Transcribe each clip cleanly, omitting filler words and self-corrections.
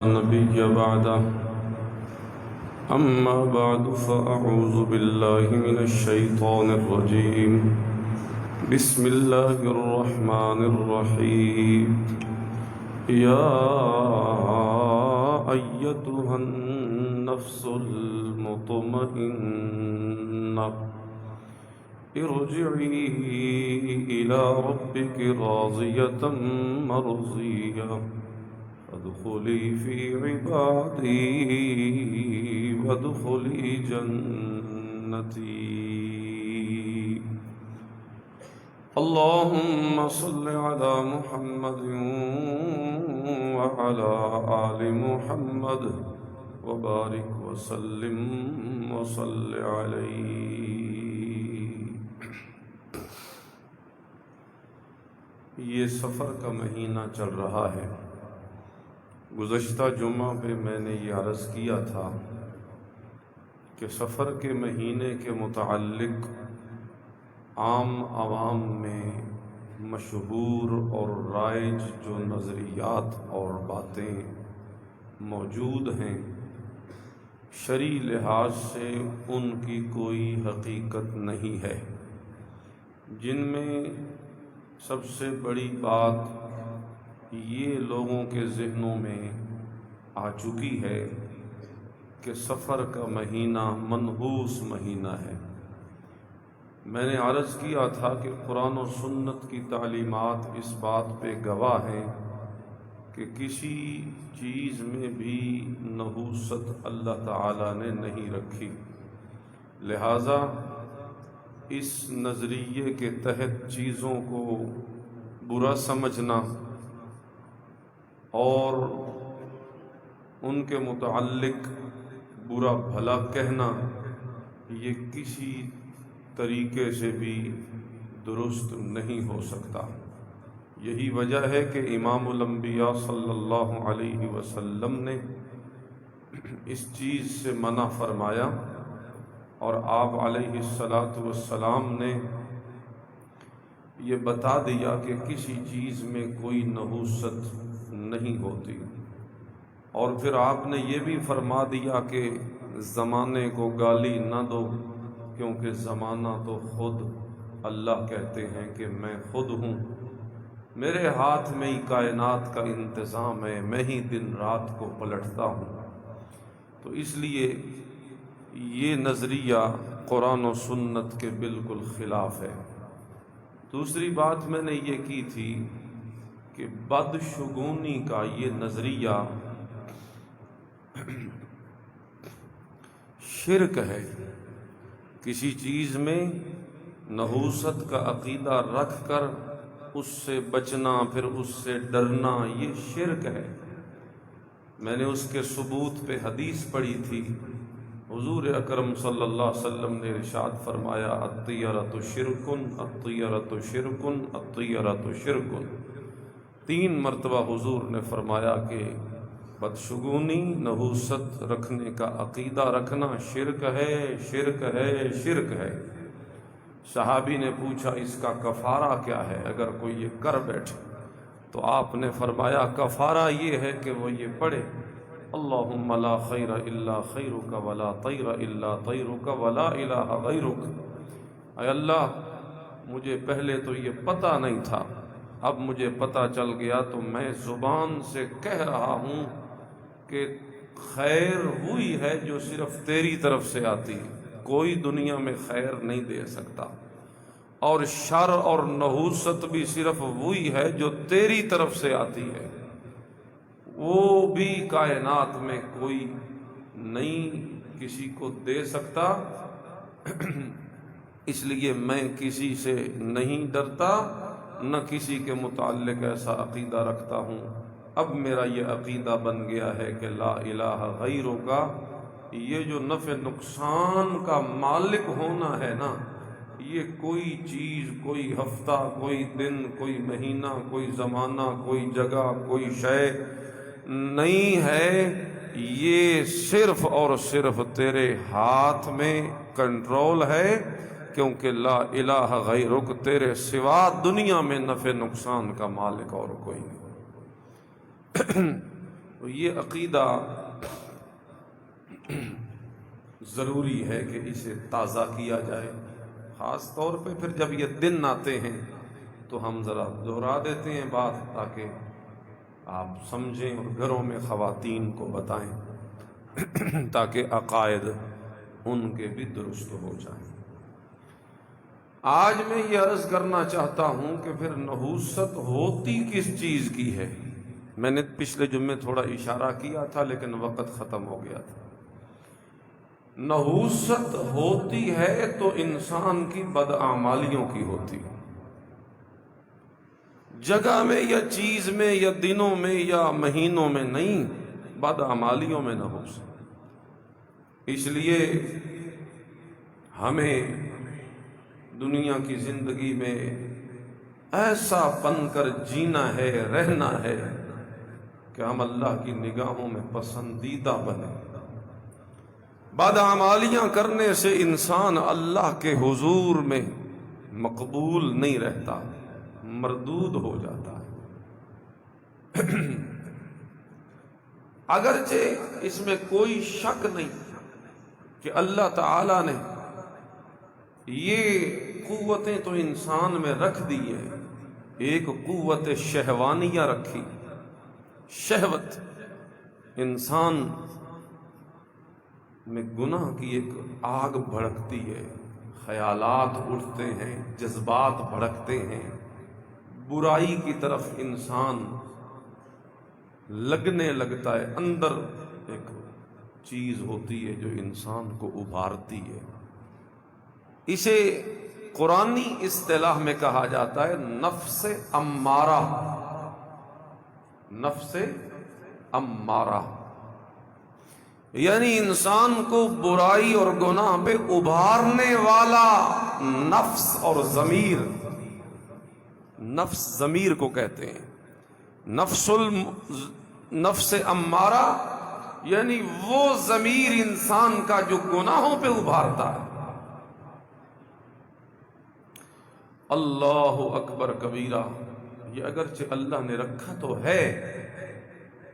نبي بعده. أما بعد فأعوذ بالله من الشيطان الرجيم. بسم الله الرحمن الرحيم. يا أيتها النفس المطمئنة ارجعي إلى ربك راضية مرضية فادخلي في عبادي وادخلي جنتي. اللهم صل على محمد وعلى آل محمد وبارك وسلم وصل عليه. یہ سفر کا مہینہ چل رہا ہے. گزشتہ جمعہ پہ میں نے یہ عرض کیا تھا کہ سفر کے مہینے کے متعلق عام عوام میں مشہور اور رائج جو نظریات اور باتیں موجود ہیں، شرعی لحاظ سے ان کی کوئی حقیقت نہیں ہے، جن میں سب سے بڑی بات یہ لوگوں کے ذہنوں میں آ چکی ہے کہ سفر کا مہینہ منحوس مہینہ ہے. میں نے عرض کیا تھا کہ قرآن و سنت کی تعلیمات اس بات پہ گواہ ہیں کہ کسی چیز میں بھی نحوست اللہ تعالی نے نہیں رکھی. لہذا اس نظریے کے تحت چیزوں کو برا سمجھنا اور ان کے متعلق برا بھلا کہنا یہ کسی طریقے سے بھی درست نہیں ہو سکتا. یہی وجہ ہے کہ امام الانبیاء صلی اللہ علیہ وسلم نے اس چیز سے منع فرمایا، اور آپ علیہ السلام نے یہ بتا دیا کہ کسی چیز میں کوئی نحوست نہیں ہوتی. اور پھر آپ نے یہ بھی فرما دیا کہ زمانے کو گالی نہ دو، کیونکہ زمانہ تو خود اللہ کہتے ہیں کہ میں خود ہوں، میرے ہاتھ میں ہی کائنات کا انتظام ہے، میں ہی دن رات کو پلٹتا ہوں. تو اس لیے یہ نظریہ قرآن و سنت کے بالکل خلاف ہے. دوسری بات میں نے یہ کی تھی کہ بدشگونی کا یہ نظریہ شرک ہے. کسی چیز میں نحوست کا عقیدہ رکھ کر اس سے بچنا، پھر اس سے ڈرنا، یہ شرک ہے. میں نے اس کے ثبوت پہ حدیث پڑھی تھی. حضور اکرم صلی اللہ علیہ وسلم نے ارشاد فرمایا الطیرۃ شرکن الطیرۃ شرکن الطیرۃ شرکن. 3 مرتبہ حضور نے فرمایا کہ بدشگونی، نحوست رکھنے کا عقیدہ رکھنا شرک ہے، شرک ہے، شرک ہے. صحابی نے پوچھا اس کا کفارہ کیا ہے اگر کوئی یہ کر بیٹھے؟ تو آپ نے فرمایا کفارہ یہ ہے کہ وہ یہ پڑھے اللہم لا خیر الا خیرک ولا طیر الا طیرک ولا الہ غیرک. اے اللہ، مجھے پہلے تو یہ پتہ نہیں تھا، اب مجھے پتہ چل گیا، تو میں زبان سے کہہ رہا ہوں کہ خیر وہی ہے جو صرف تیری طرف سے آتی ہے، کوئی دنیا میں خیر نہیں دے سکتا، اور شر اور نحوست بھی صرف وہی ہے جو تیری طرف سے آتی ہے، وہ بھی کائنات میں کوئی نہیں کسی کو دے سکتا. اس لیے میں کسی سے نہیں ڈرتا، نہ کسی کے متعلق ایسا عقیدہ رکھتا ہوں. اب میرا یہ عقیدہ بن گیا ہے کہ لا الہ غیرک، یہ جو نفع نقصان کا مالک ہونا ہے نا، یہ کوئی چیز، کوئی ہفتہ، کوئی دن، کوئی مہینہ، کوئی زمانہ، کوئی جگہ، کوئی شے نہیں ہے. یہ صرف اور صرف تیرے ہاتھ میں کنٹرول ہے، کیونکہ لا الہ غیرک، تیرے سوا دنیا میں نفع نقصان کا مالک اور کوئی نہیں. تو یہ عقیدہ ضروری ہے کہ اسے تازہ کیا جائے، خاص طور پہ پھر جب یہ دن آتے ہیں تو ہم ذرا دہرا دیتے ہیں بات تاکہ آپ سمجھیں اور گھروں میں خواتین کو بتائیں تاکہ عقائد ان کے بھی درست ہو جائیں۔ آج میں یہ عرض کرنا چاہتا ہوں کہ پھر نحوست ہوتی کس چیز کی ہے؟ میں نے پچھلے جمعے تھوڑا اشارہ کیا تھا لیکن وقت ختم ہو گیا تھا۔ نحوست ہوتی ہے تو انسان کی بدعمالیوں کی ہوتی ہے، جگہ میں یا چیز میں یا دنوں میں یا مہینوں میں نہیں، بدعمالیوں میں نحوست۔ اس لیے ہمیں دنیا کی زندگی میں ایسا بن کر جینا ہے، رہنا ہے کہ ہم اللہ کی نگاہوں میں پسندیدہ بنیں۔ بدعمالیاں کرنے سے انسان اللہ کے حضور میں مقبول نہیں رہتا، مردود ہو جاتا ہے۔ اگرچہ اس میں کوئی شک نہیں کہ اللہ تعالی نے یہ قوتیں تو انسان میں رکھ دی ہیں، ایک قوت شہوانیہ رکھی، شہوت، انسان میں گناہ کی ایک آگ بھڑکتی ہے، خیالات اٹھتے ہیں، جذبات بھڑکتے ہیں، برائی کی طرف انسان لگنے لگتا ہے، اندر ایک چیز ہوتی ہے جو انسان کو ابھارتی ہے۔ اسے قرآنی اصطلاح میں کہا جاتا ہے نفس امارہ، نفس امارہ، یعنی انسان کو برائی اور گناہ پہ ابھارنے والا نفس اور ضمیر۔ نفس ضمیر کو کہتے ہیں، نفس امارہ یعنی وہ ضمیر انسان کا جو گناہوں پہ ابھارتا ہے۔ اللہ اکبر کبیرہ، یہ اگرچہ اللہ نے رکھا تو ہے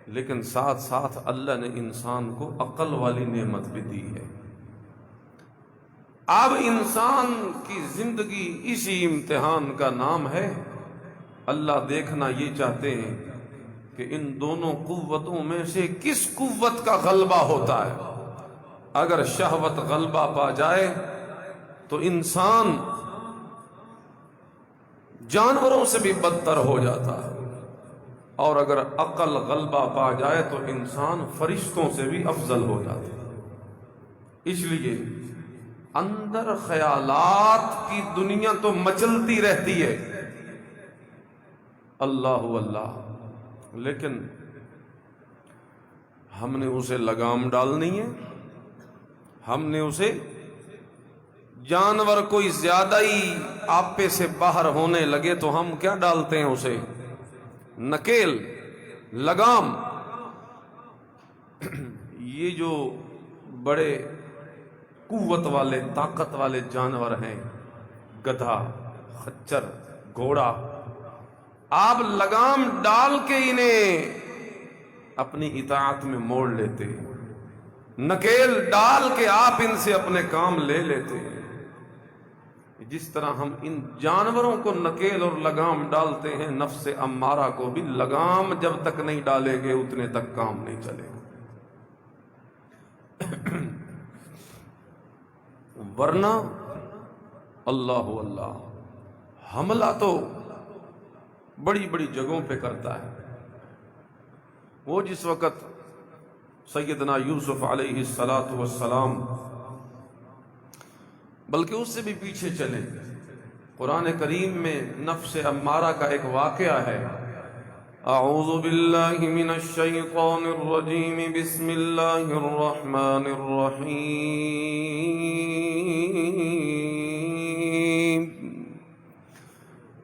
لیکن ساتھ ساتھ اللہ نے انسان کو عقل والی نعمت بھی دی ہے۔ اب انسان کی زندگی اسی امتحان کا نام ہے۔ اللہ دیکھنا یہ چاہتے ہیں کہ ان دونوں قوتوں میں سے کس قوت کا غلبہ ہوتا ہے۔ اگر شہوت غلبہ پا جائے تو انسان جانوروں سے بھی بدتر ہو جاتا ہے، اور اگر عقل غلبہ پا جائے تو انسان فرشتوں سے بھی افضل ہو جاتا ہے۔ اس لیے اندر خیالات کی دنیا تو مچلتی رہتی ہے، اللہ اللہ، لیکن ہم نے اسے لگام ڈالنی ہے، ہم نے اسے، جانور کوئی زیادہ ہی آپے سے باہر ہونے لگے تو ہم کیا ڈالتے ہیں اسے؟ نکیل، لگام۔ یہ جو بڑے قوت والے، طاقت والے جانور ہیں، گدھا، خچر، گھوڑا، آپ لگام ڈال کے انہیں اپنی اطاعت میں موڑ لیتے ہیں، نکیل ڈال کے آپ ان سے اپنے کام لے لیتے ہیں۔ جس طرح ہم ان جانوروں کو نکیل اور لگام ڈالتے ہیں، نفس امارہ کو بھی لگام جب تک نہیں ڈالیں گے اتنے تک کام نہیں چلے گا۔ ورنہ اللہ اللہ، حملہ تو بڑی بڑی جگہوں پہ کرتا ہے۔ وہ جس وقت سیدنا یوسف علیہ السلام، بلکہ اس سے بھی پیچھے چلے، قرآن کریم میں نفس امارہ کا ایک واقعہ ہے۔ اعوذ باللہ من الشیطان الرجیم، بسم اللہ الرحمن الرحیم۔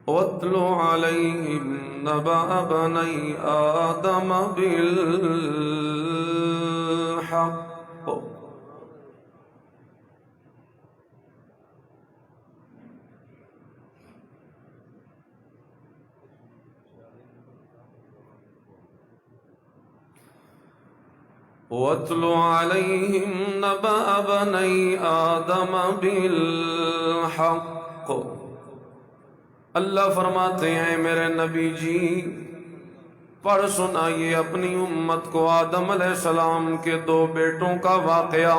وَاتْلُ عَلَيْهِمْ نَبَأَ بَنِي آدَمَ بِالْحَقِّ وَاتْلُ عَلَيْهِمْ نَبَأَ بَنِي آدَمَ بِالْحَقِّ۔ اللہ فرماتے ہیں میرے نبی جی پڑھ سنائیے اپنی امت کو آدم علیہ السلام کے دو بیٹوں کا واقعہ۔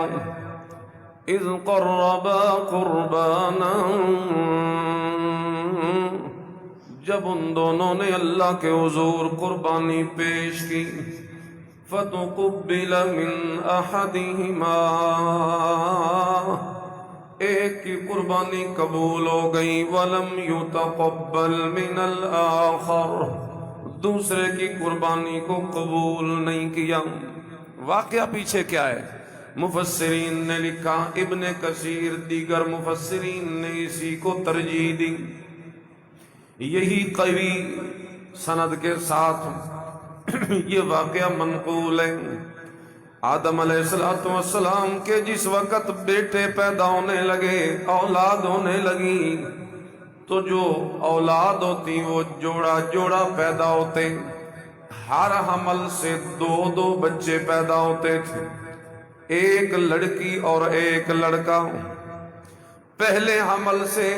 اذ قربا قربانا، جب ان دونوں نے اللہ کے حضور قربانی پیش کی، فتقبل من احدہما، ایک کی قربانی قبول ہو گئی، ولم یتقبل من الآخر، دوسرے کی قربانی کو قبول نہیں کیا۔ واقعہ پیچھے کیا ہے؟ مفسرین نے لکھا، ابن کثیر دیگر مفسرین نے اسی کو ترجیح دی، یہی قوی سند کے ساتھ یہ واقعہ منقول ہے۔ آدم علیہ السلام کے جس وقت بیٹے پیدا ہونے لگے، اولاد ہونے لگی، تو جو اولاد ہوتی وہ جوڑا جوڑا پیدا ہوتے، ہر حمل سے دو دو بچے پیدا ہوتے تھے، ایک لڑکی اور ایک لڑکا۔ پہلے حمل سے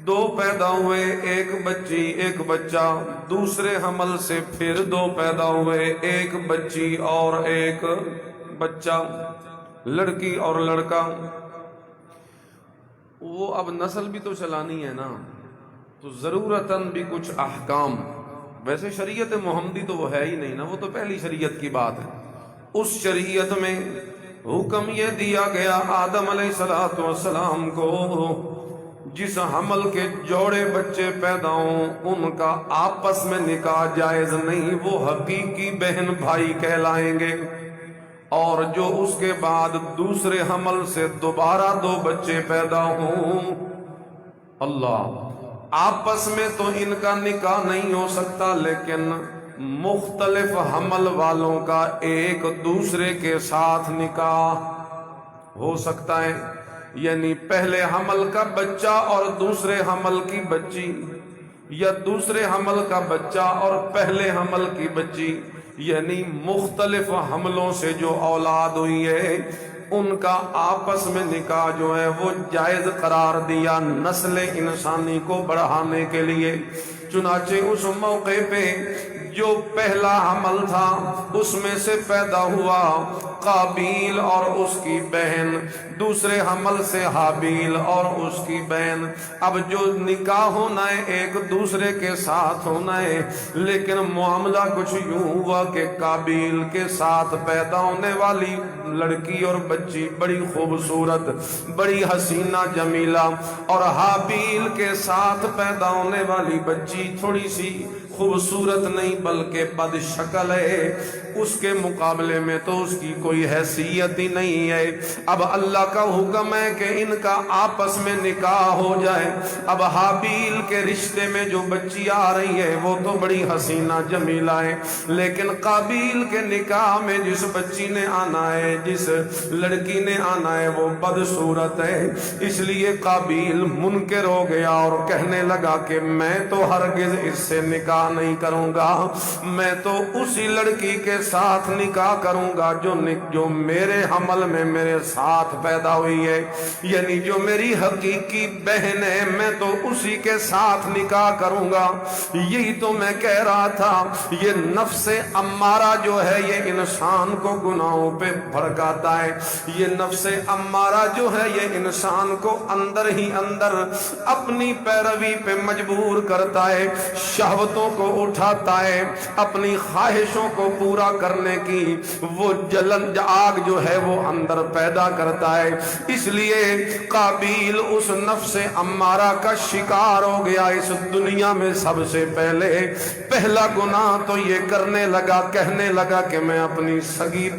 دو پیدا ہوئے، ایک بچی ایک بچہ، دوسرے حمل سے پھر دو پیدا ہوئے، ایک بچی اور ایک بچہ، لڑکی اور لڑکا۔ وہ اب نسل بھی تو چلانی ہے نا، تو ضرورتاً بھی کچھ احکام، ویسے شریعت محمدی تو وہ ہے ہی نہیں نا، وہ تو پہلی شریعت کی بات ہے۔ اس شریعت میں حکم یہ دیا گیا آدم علیہ السلام کو، جس حمل کے جوڑے بچے پیدا ہوں ان کا آپس میں نکاح جائز نہیں، وہ حقیقی بہن بھائی کہلائیں گے، اور جو اس کے بعد دوسرے حمل سے دوبارہ دو بچے پیدا ہوں، اللہ، آپس میں تو ان کا نکاح نہیں ہو سکتا، لیکن مختلف حمل والوں کا ایک دوسرے کے ساتھ نکاح ہو سکتا ہے، یعنی پہلے حمل کا بچہ اور دوسرے حمل کی بچی، یا دوسرے حمل کا بچہ اور پہلے حمل کی بچی، یعنی مختلف حملوں سے جو اولاد ہوئی ہے ان کا آپس میں نکاح جو ہے وہ جائز قرار دیا نسل انسانی کو بڑھانے کے لیے۔ چنانچہ اس موقع پہ جو پہلا حمل تھا اس میں سے پیدا ہوا قابیل اور اس کی بہن، دوسرے حمل سے حابیل اور اس کی بہن۔ اب جو نکاح ہونا ہے ایک دوسرے کے ساتھ ہونا ہے، لیکن معاملہ کچھ یوں ہوا کہ قابیل کے ساتھ پیدا ہونے والی لڑکی اور بچی بڑی خوبصورت، بڑی حسینہ جمیلہ، اور حابیل کے ساتھ پیدا ہونے والی بچی تھوڑی سی خوبصورت نہیں بلکہ بد شکل ہے، اس کے مقابلے میں تو اس کی کوئی حیثیت ہی نہیں ہے۔ اب اللہ کا حکم ہے کہ ان کا آپس میں نکاح ہو جائے۔ اب حابیل کے رشتے میں جو بچی آ رہی ہے وہ تو بڑی حسینہ جمیلہ ہے، لیکن قابیل کے نکاح میں جس بچی نے آنا ہے، جس لڑکی نے آنا ہے وہ بدصورت ہے۔ اس لیے قابیل منکر ہو گیا اور کہنے لگا کہ میں تو ہرگز اس سے نکاح نہیں کروں گا، میں تو اسی لڑکی کے ساتھ نکاح کروں گا جو میرے حمل میں میرے ساتھ پیدا ہوئی ہے، یعنی جو میری حقیقی بہن ہے میں تو اسی کے ساتھ نکاح کروں گا۔ یہی تو میں کہہ رہا تھا، یہ نفس امارہ جو ہے یہ انسان کو گناہوں پہ بھڑکاتا ہے، یہ نفس امارہ جو ہے یہ انسان کو اندر ہی اندر اپنی پیروی پہ مجبور کرتا ہے، شہوتوں کو اٹھاتا ہے، اپنی خواہشوں کو پورا کرنے کی وہ جلن آگ جو ہے وہ اندر پیدا کرتا ہے۔ اس لیے قابیل اس نفس امارہ کا شکار ہو گیا۔ اس دنیا میں سب سے پہلا گناہ تو یہ کرنے لگا، کہنے لگا کہ میں اپنی سگی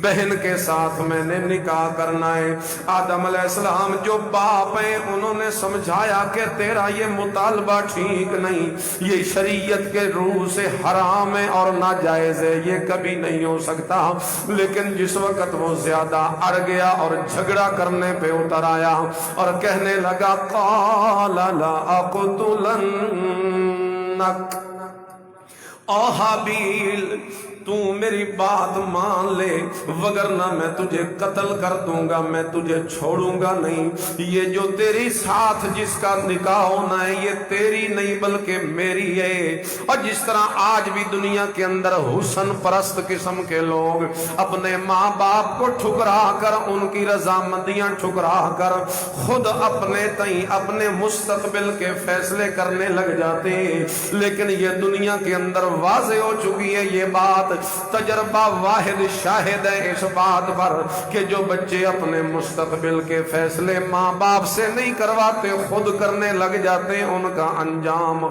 بہن کے ساتھ میں نے نکاح کرنا ہے۔ آدم علیہ السلام جو باپ ہیں انہوں نے سمجھایا کہ تیرا یہ مطالبہ ٹھیک نہیں، یہ شریعت کے روح سے حرام ہے اور ناجائز ہے، یہ کبھی نہیں ہو سکتا۔ لیکن جس وقت وہ زیادہ اڑ گیا اور جھگڑا کرنے پہ اتر آیا اور کہنے لگا قال لا اقتلنک، او حابیل تو میری بات مان لے وگرنہ میں تجھے قتل کر دوں گا، میں تجھے چھوڑوں گا نہیں۔ یہ جو تیری ساتھ جس کا نکاح ہونا ہے یہ تیری نہیں بلکہ میری ہے۔ اور جس طرح آج بھی دنیا کے اندر حسن پرست قسم کے لوگ اپنے ماں باپ کو ٹھکرا کر، ان کی رضامندیاں ٹھکرا کر خود اپنے تئیں اپنے مستقبل کے فیصلے کرنے لگ جاتے ہیں، لیکن یہ دنیا کے اندر واضح ہو چکی ہے یہ بات، تجربہ واحد شاہد ہے اس بات پر کہ جو بچے اپنے مستقبل کے فیصلے ماں باپ سے نہیں کرواتے خود کرنے لگ جاتے ہیں، ان کا انجام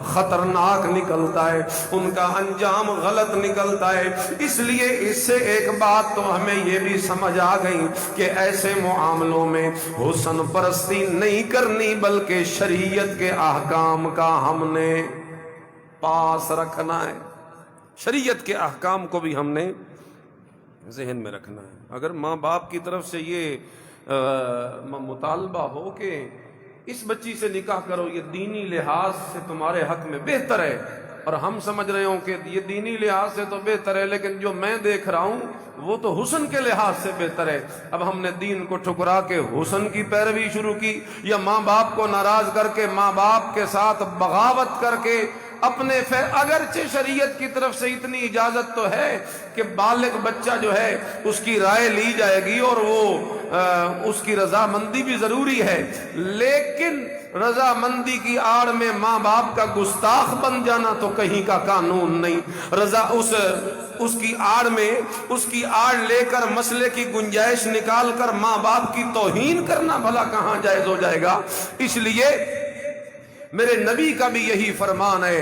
خطرناک نکلتا ہے، ان کا انجام غلط نکلتا ہے۔ اس لیے اس سے ایک بات تو ہمیں یہ بھی سمجھ آ گئی کہ ایسے معاملوں میں حسن پرستی نہیں کرنی بلکہ شریعت کے احکام کا ہم نے پاس رکھنا ہے، شریعت کے احکام کو بھی ہم نے ذہن میں رکھنا ہے۔ اگر ماں باپ کی طرف سے یہ مطالبہ ہو کہ اس بچی سے نکاح کرو، یہ دینی لحاظ سے تمہارے حق میں بہتر ہے، اور ہم سمجھ رہے ہوں کہ یہ دینی لحاظ سے تو بہتر ہے لیکن جو میں دیکھ رہا ہوں وہ تو حسن کے لحاظ سے بہتر ہے، اب ہم نے دین کو ٹھکرا کے حسن کی پیروی شروع کی، یا ماں باپ کو ناراض کر کے ماں باپ کے ساتھ بغاوت کر کے اپنے اگرچہ شریعت کی طرف سے اتنی اجازت تو ہے کہ بالغ بچہ جو ہے اس کی رائے لی جائے گی اور وہ اس کی رضامندی بھی ضروری ہے، لیکن رضامندی کی آڑ میں ماں باپ کا گستاخ بن جانا تو کہیں کا قانون نہیں۔ اس کی آڑ میں اس کی آڑ لے کر مسئلے کی گنجائش نکال کر ماں باپ کی توہین کرنا بھلا کہاں جائز ہو جائے گا۔ اس لیے میرے نبی کا بھی یہی فرمان ہے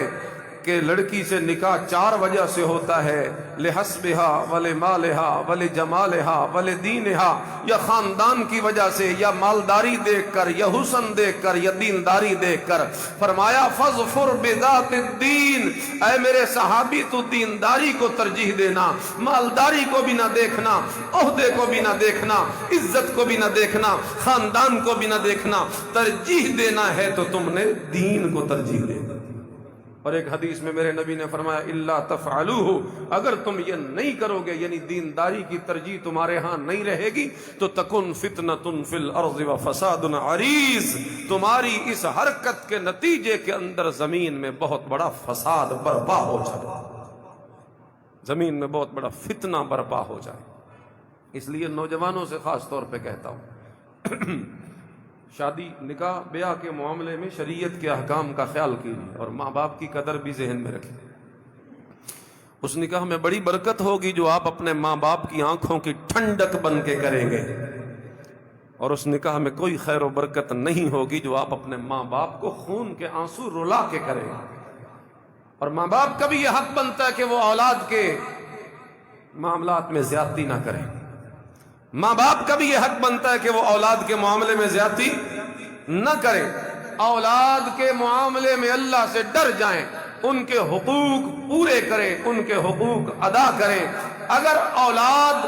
کہ لڑکی سے نکاح 4 وجہ سے ہوتا ہے، لحسبها ولمالها ولجمالها ولدینها، یا خاندان کی وجہ سے، یا مالداری دیکھ کر، یا حسن دیکھ کر، یا دینداری دیکھ کر۔ فرمایا فاظفر بذات الدین، اے میرے صحابی تو دینداری کو ترجیح دینا، مالداری کو بھی نہ دیکھنا، عہدے کو بھی نہ دیکھنا، عزت کو بھی نہ دیکھنا، خاندان کو بھی نہ دیکھنا، ترجیح دینا ہے تو تم نے دین کو ترجیح دینا۔ اور ایک حدیث میں میرے نبی نے فرمایا الا تفعلوه، اگر تم یہ نہیں کرو گے یعنی دینداری کی ترجیح تمہارے ہاں نہیں رہے گی تو تکن فتنۃ فی الارض وفساد عریض، تمہاری اس حرکت کے نتیجے کے اندر زمین میں بہت بڑا فساد برپا ہو جائے، زمین میں بہت بڑا فتنہ برپا ہو جائے۔ اس لیے نوجوانوں سے خاص طور پہ کہتا ہوں شادی نکاح بیاہ کے معاملے میں شریعت کے احکام کا خیال کیجیے اور ماں باپ کی قدر بھی ذہن میں رکھیں۔ اس نکاح میں بڑی برکت ہوگی جو آپ اپنے ماں باپ کی آنکھوں کی ٹھنڈک بن کے کریں گے، اور اس نکاح میں کوئی خیر و برکت نہیں ہوگی جو آپ اپنے ماں باپ کو خون کے آنسو رلا کے کریں گے۔ اور ماں باپ کا بھی یہ حق بنتا ہے کہ وہ اولاد کے معاملات میں زیادتی نہ کریں، ماں باپ کا بھی یہ حق بنتا ہے کہ وہ اولاد کے معاملے میں زیادتی نہ کریں، اولاد کے معاملے میں اللہ سے ڈر جائیں، ان کے حقوق پورے کریں، ان کے حقوق ادا کریں۔ اگر اولاد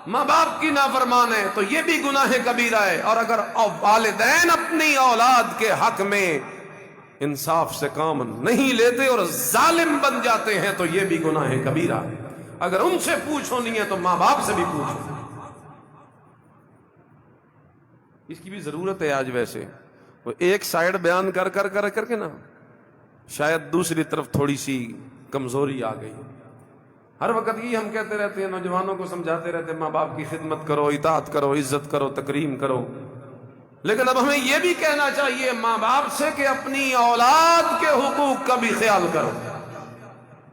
ماں باپ کی نافرمان ہے تو یہ بھی گناہ کبیرہ ہے، اور اگر والدین اپنی اولاد کے حق میں انصاف سے کام نہیں لیتے اور ظالم بن جاتے ہیں تو یہ بھی گناہ کبیرہ ہے۔ اگر ان سے پوچھ ہونی ہے تو ماں باپ سے بھی پوچھو۔ اس کی بھی ضرورت ہے آج، ویسے وہ ایک سائیڈ بیان کر کے نا شاید دوسری طرف تھوڑی سی کمزوری آ گئی۔ ہر وقت یہ ہم کہتے رہتے ہیں، نوجوانوں کو سمجھاتے رہتے ہیں ماں باپ کی خدمت کرو، اطاعت کرو، عزت کرو، تکریم کرو، لیکن اب ہمیں یہ بھی کہنا چاہیے ماں باپ سے کہ اپنی اولاد کے حقوق کا بھی خیال کرو۔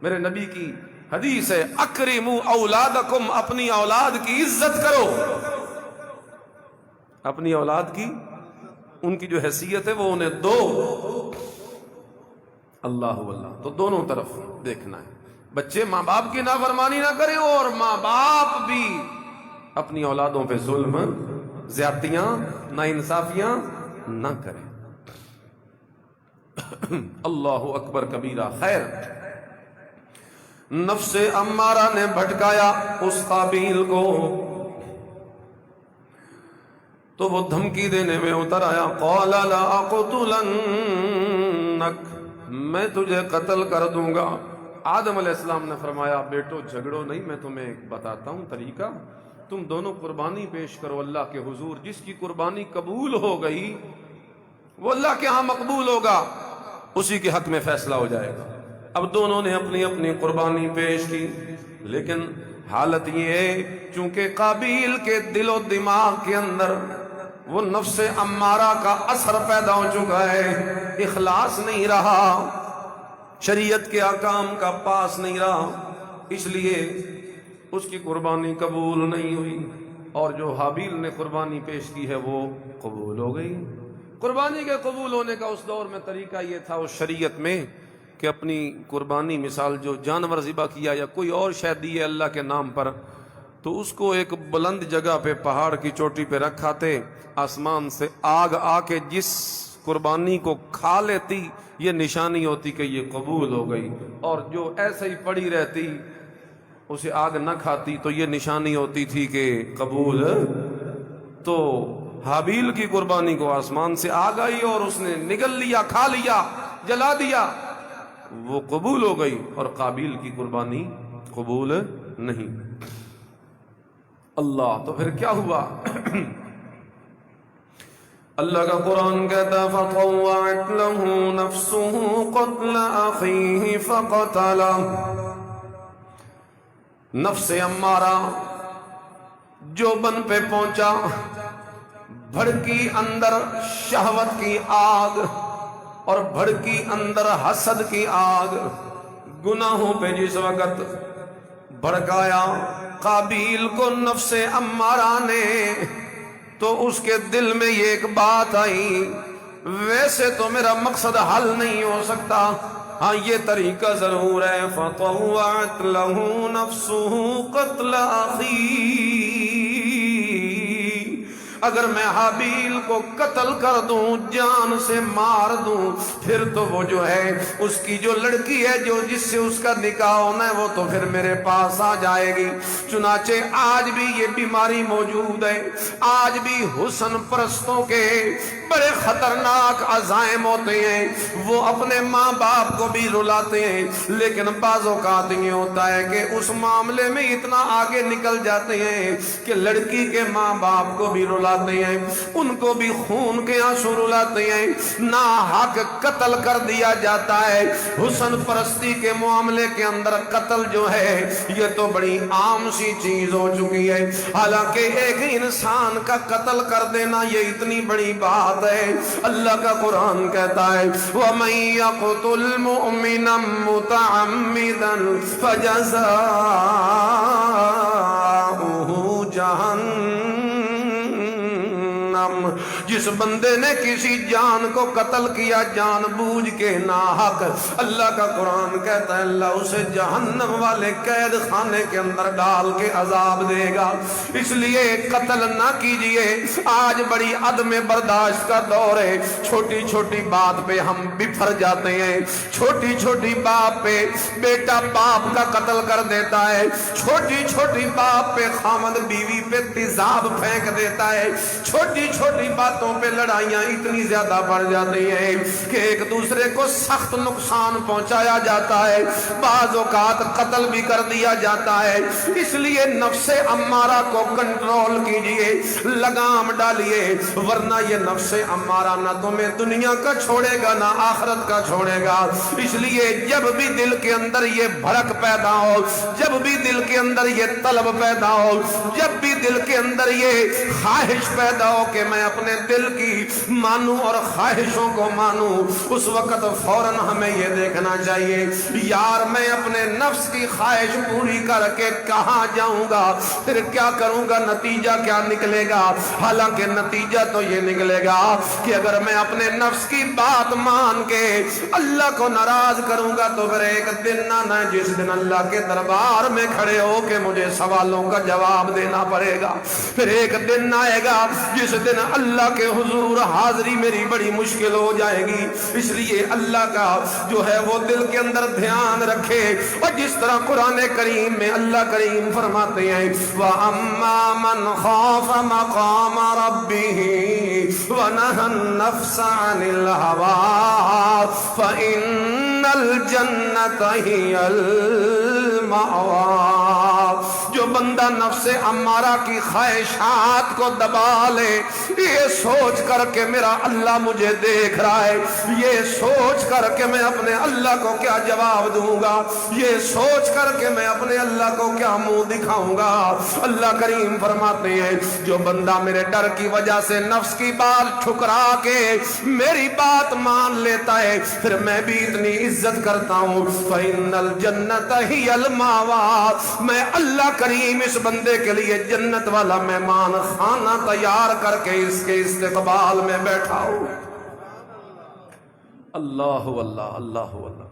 میرے نبی کی حدیث ہے اکرموا اولادکم، اپنی اولاد کی عزت کرو، اپنی اولاد کی ان کی جو حیثیت ہے وہ انہیں دو۔ اللہ واللہ، تو دونوں طرف دیکھنا ہے، بچے ماں باپ کی نافرمانی نہ کریں اور ماں باپ بھی اپنی اولادوں پہ ظلم، زیادتیاں، ناانصافیاں نہ کریں۔ اللہ اکبر کبیرہ۔ خیر، نفس امارہ نے بھٹکایا اس قابیل کو تو وہ دھمکی دینے میں اتر آیا، قال لا اقتلنک، میں تجھے قتل کر دوں گا، آدم علیہ السلام نے فرمایا بیٹو جھگڑو نہیں، میں تمہیں ایک بتاتا ہوں طریقہ، تم دونوں قربانی پیش کرو اللہ کے حضور، جس کی قربانی قبول ہو گئی وہ اللہ کے ہاں مقبول ہوگا، اسی کے حق میں فیصلہ ہو جائے گا۔ اب دونوں نے اپنی اپنی قربانی پیش کی، لیکن حالت یہ ہے چونکہ قابیل کے دل و دماغ کے اندر وہ نفس امارہ کا اثر پیدا ہو چکا ہے، اخلاص نہیں رہا، شریعت کے احکام کا پاس نہیں رہا، اس لیے اس کی قربانی قبول نہیں ہوئی، اور جو حابیل نے قربانی پیش کی ہے وہ قبول ہو گئی۔ قربانی کے قبول ہونے کا اس دور میں طریقہ یہ تھا اس شریعت میں کہ اپنی قربانی، مثال جو جانور ذبح کیا یا کوئی اور شے دی ہے اللہ کے نام پر، تو اس کو ایک بلند جگہ پہ پہاڑ کی چوٹی پہ رکھاتے، آسمان سے آگ آ کے جس قربانی کو کھا لیتی یہ نشانی ہوتی کہ یہ قبول ہو گئی، اور جو ایسے ہی پڑی رہتی اسے آگ نہ کھاتی تو یہ نشانی ہوتی تھی کہ قبول۔ تو حابیل کی قربانی کو آسمان سے آگ آئی اور اس نے نگل لیا، کھا لیا، جلا دیا، وہ قبول ہو گئی، اور قابیل کی قربانی قبول نہیں۔ اللہ، تو پھر کیا ہوا؟ اللہ کا قرآن کہتا فَطَوَّعَتْ لَهُ نَفْسُهُ قَتْلَ أَخِيهِ فَقَتَلَهُ۔ نفس امارہ جو بن پہ پہنچا، بھڑکی اندر شہوت کی آگ اور بھڑکی اندر حسد کی آگ، گناہوں پہ جس وقت بھڑکایا قابیل کو نفس امارہ نے، تو اس کے دل میں یہ ایک بات آئی، ویسے تو میرا مقصد حل نہیں ہو سکتا، ہاں یہ طریقہ ضرور ہے، فَطَوَّعَتْ لَهُ نَفْسُهُ قَتْلَ أَخِيهِ، اگر میں حابیل کو قتل کر دوں، جان سے مار دوں، پھر تو وہ جو ہے اس کی جو لڑکی ہے جو جس سے اس کا نکاح ہونا ہے وہ تو پھر میرے پاس آ جائے گی۔ چنانچہ آج بھی یہ بیماری موجود ہے، آج بھی حسن پرستوں کے بڑے خطرناک عزائم ہوتے ہیں، وہ اپنے ماں باپ کو بھی رلاتے ہیں، لیکن بعض اوقات یہ ہوتا ہے کہ اس معاملے میں اتنا آگے نکل جاتے ہیں کہ لڑکی کے ماں باپ کو بھی رلاتے ہیں، ان کو بھی خون کے آنسو رلاتے ہیں، ناحق قتل کر دیا جاتا ہے۔ حسن پرستی کے معاملے کے اندر قتل جو ہے یہ تو بڑی عام سی چیز ہو چکی ہے، حالانکہ ایک انسان کا قتل کر دینا یہ اتنی بڑی بات ہے۔ اللہ کا قرآن کہتا ہے وَمَن يَقْتُلْ مُؤْمِنًا مُتَعَمِّدًا فَجَزَاؤُهُ جَهَنَّمُ، جس بندے نے کسی جان کو قتل کیا جان بوجھ کے ناحق، اللہ کا قرآن کہتا ہے اللہ اسے جہنم والے قید خانے کے اندر ڈال کے عذاب دے گا۔ اس لیے قتل نہ کیجئے، آج بڑی عدم برداشت کا دور ہے، چھوٹی چھوٹی بات پہ ہم بفر جاتے ہیں، چھوٹی چھوٹی بات پہ بیٹا باپ کا قتل کر دیتا ہے، چھوٹی چھوٹی بات پہ خامد بیوی پہ تیزاب پھینک دیتا ہے، چھوٹی چھوٹی باتوں پہ لڑائیاں اتنی زیادہ بڑھ جاتی ہیں کہ ایک دوسرے کو سخت نقصان پہنچایا جاتا ہے، بعض اوقات قتل بھی کر دیا جاتا ہے۔ اس لیے نفس امارہ کو کنٹرول کیجئے، لگام ڈالیے، ورنہ یہ نفس امارہ نہ تمہیں دنیا کا چھوڑے گا نہ آخرت کا چھوڑے گا۔ اس لیے جب بھی دل کے اندر یہ بھڑک پیدا ہو، جب بھی دل کے اندر یہ طلب پیدا ہو، جب بھی دل کے اندر یہ خواہش پیدا ہو کہ میں اپنے دل کی مانوں اور خواہشوں کو مانوں، اس وقت فوراً ہمیں یہ دیکھنا چاہیے یار میں اپنے نفس کی خواہش پوری کر کے کہاں جاؤں گا، پھر کیا کروں گا، نتیجہ کیا نکلے گا؟ حالانکہ نتیجہ تو یہ نکلے گا کہ اگر میں اپنے نفس کی بات مان کے اللہ کو ناراض کروں گا تو پھر ایک دن نہ جس دن اللہ کے دربار میں کھڑے ہو کے مجھے سوالوں کا جواب دینا پڑے گا، پھر ایک دن آئے گا جس دن اللہ کے حضور حاضری میری بڑی مشکل ہو جائے گی۔ اس لیے اللہ کا جو ہے وہ دل کے اندر دھیان رکھے، اور جس طرح قرآن کریم میں اللہ کریم فرماتے ہیں وَأَمَّا مَنْ خَافَ مَقَامَ رَبِّهِ وَنَهَى النَّفْسَ عَنِ الْهَوَىٰ فَإِنَّ الجنت ہی المأوى۔ جو بندہ نفس امارہ کی خواہشات کو دبا لے، یہ سوچ کر کہ میرا اللہ مجھے دیکھ رہا ہے، یہ سوچ کر کہ میں اپنے اللہ کو کیا جواب دوں گا، یہ سوچ کر کہ میں اپنے اللہ کو کیا منہ دکھاؤں گا، اللہ کریم فرماتے ہیں جو بندہ میرے ڈر کی وجہ سے نفس کی بات ٹھکرا کے میری بات مان لیتا ہے، پھر میں بھی اتنی عزت کرتا ہوں، فَإِنَّ الْجَنَّةَ هِيَ الْمَأْوَى۔ میں اللہ کریم اس بندے کے لیے جنت والا مہمان خانہ تیار کر کے اس کے استقبال میں بیٹھا ہوں۔ اللہ اللہ اللہ اللہ۔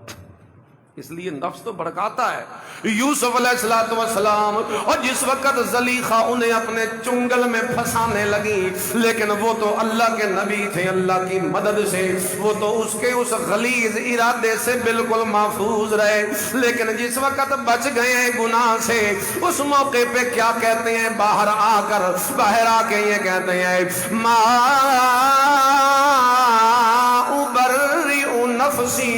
اس لیے نفس تو بھڑکاتا ہے۔ یوسف علیہ السلام اور جس وقت زلیخا انہیں اپنے چنگل میں پھنسانے لگی، لیکن وہ تو اللہ کے نبی تھے، اللہ کی مدد سے وہ تو اس کے اس غلیظ ارادے سے بالکل محفوظ رہے، لیکن جس وقت بچ گئے گناہ سے اس موقع پہ کیا کہتے ہیں، باہر آ کے یہ کہتے ہیں ما ابرئ نفسی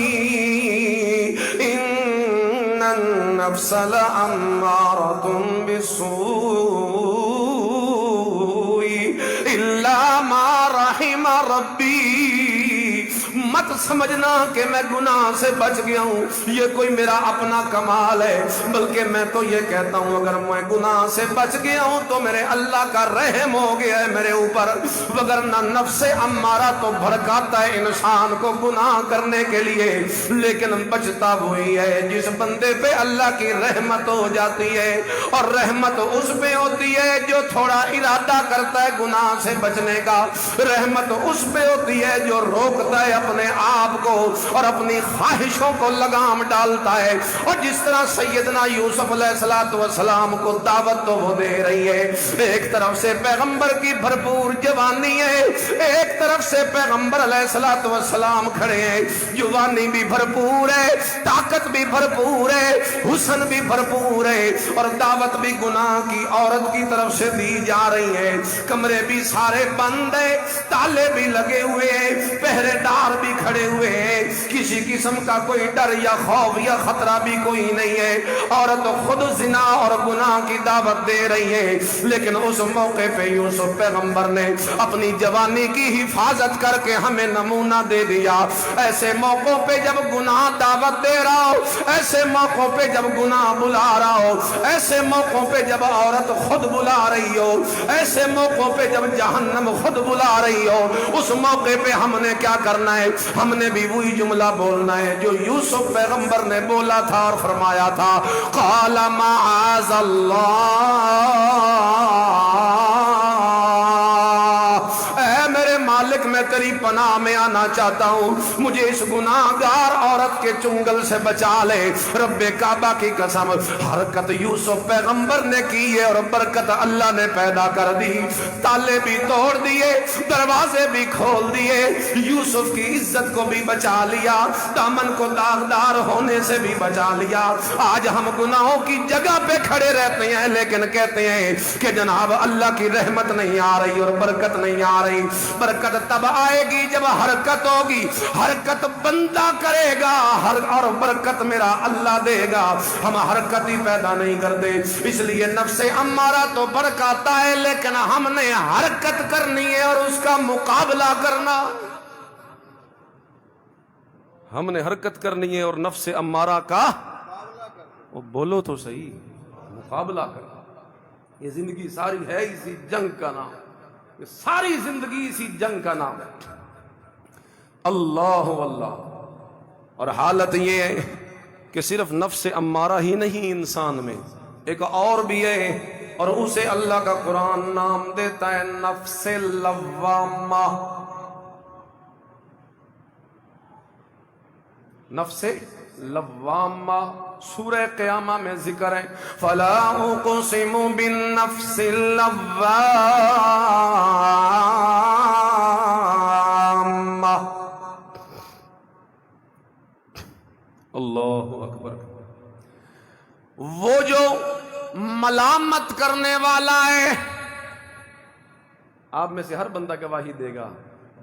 النفس لأمارة بالسوء إلا ما رحم ربی۔ مت سمجھنا کہ میں گناہ سے بچ گیا ہوں، یہ کوئی میرا اپنا کمال ہے، بلکہ میں تو یہ کہتا ہوں اگر میں گناہ سے بچ گیا ہوں تو میرے اللہ کا رحم ہو گیا ہے میرے اوپر، وگرنہ نفس امارہ تو بھڑکاتا ہے انسان کو گناہ کرنے کے لیے، لیکن بچتا وہی ہے جس بندے پہ اللہ کی رحمت ہو جاتی ہے، اور رحمت اس پہ ہوتی ہے جو تھوڑا ارادہ کرتا ہے گناہ سے بچنے کا، رحمت اس پہ ہوتی ہے جو روکتا ہے اپنے آپ کو اور اپنی خواہشوں کو لگام ڈالتا ہے۔ اور جس طرح سیدنا یوسف علیہ السلام کو دعوت تو وہ دے رہی ہے، ایک طرف سے پیغمبر کی بھرپور جوانی ہے، ایک طرف سے پیغمبر علیہ السلام کھڑے ہیں، جوانی بھی بھرپور ہے، طاقت بھی بھرپور ہے، حسن بھی بھرپور ہے، اور دعوت بھی گناہ کی عورت کی طرف سے دی جا رہی ہے، کمرے بھی سارے بند ہیں، تالے بھی لگے ہوئے ہیں، پہرے دار بھی کھڑے ہوئے ہیں، کسی قسم کا کوئی ڈر یا خوف یا خطرہ بھی کوئی نہیں ہے، عورت خود زنا اور گناہ کی دعوت دے رہی ہے، لیکن اس موقع پہ یوسف پیغمبر نے اپنی جوانی کی حفاظت کر کے ہمیں نمونہ دے دیا۔ ایسے موقعوں پہ جب گناہ دعوت دے رہا ہو، ایسے موقعوں پہ جب گناہ بلا رہا ہو، ایسے موقعوں پہ جب عورت خود بلا رہی ہو، ایسے موقعوں پہ جب جہنم خود بلا رہی ہو، اس موقع پہ ہم نے کیا کرنا ہے؟ ہم نے بھی وہی جملہ بولنا ہے جو یوسف پیغمبر نے بولا تھا اور فرمایا تھا، قال معاذ اللہ، اے میرے مالک میں تیری پناہ میں آنا چاہتا ہوں، مجھے اس گناہگار عورت کے چنگل سے بچا لے۔ رب کعبہ کی قسم، حرکت یوسف پیغمبر نے کی ہے اور برکت اللہ نے پیدا کر دی، تالے بھی توڑ دیے، دروازے بھی کھول دیے، یوسف کی عزت کو بھی بچا لیا، دامن کو داغدار ہونے سے بھی بچا لیا۔ آج ہم گناہوں کی جگہ پہ کھڑے رہتے ہیں لیکن کہتے ہیں کہ جناب اللہ کی رحمت نہیں آ رہی اور برکت نہیں آ رہی۔ برکت تب آئے گی جب حرکت ہوگی، حرکت بندہ کرے گا اور برکت میرا اللہ دے گا، ہم حرکت ہی پیدا نہیں کرتے۔ اس لیے نفس امارہ تو بھڑکاتا ہے لیکن ہم نے حرکت کرنی ہے اور اس کا مقابلہ کرنا، ہم نے حرکت کرنی ہے اور نفس امارہ کا وہ بولو تو صحیح مقابلہ کرنا۔ یہ زندگی ساری ہے اسی جنگ کا نام، یہ ساری زندگی اسی جنگ کا نام ہے۔ اللہ اللہ۔ اور حالت یہ ہے کہ صرف نفس امارہ ہی نہیں انسان میں، ایک اور بھی ہے، اور اسے اللہ کا قرآن نام دیتا ہے نفس لوامہ۔ نفس لوامہ سورہ قیامہ میں ذکر ہے، فَلَا أُقْسِمُ بِالنَّفْسِ اللَّوَّامَّةِ۔ اللہ اکبر۔ وہ جو ملامت کرنے والا ہے، آپ میں سے ہر بندہ گواہی دے گا،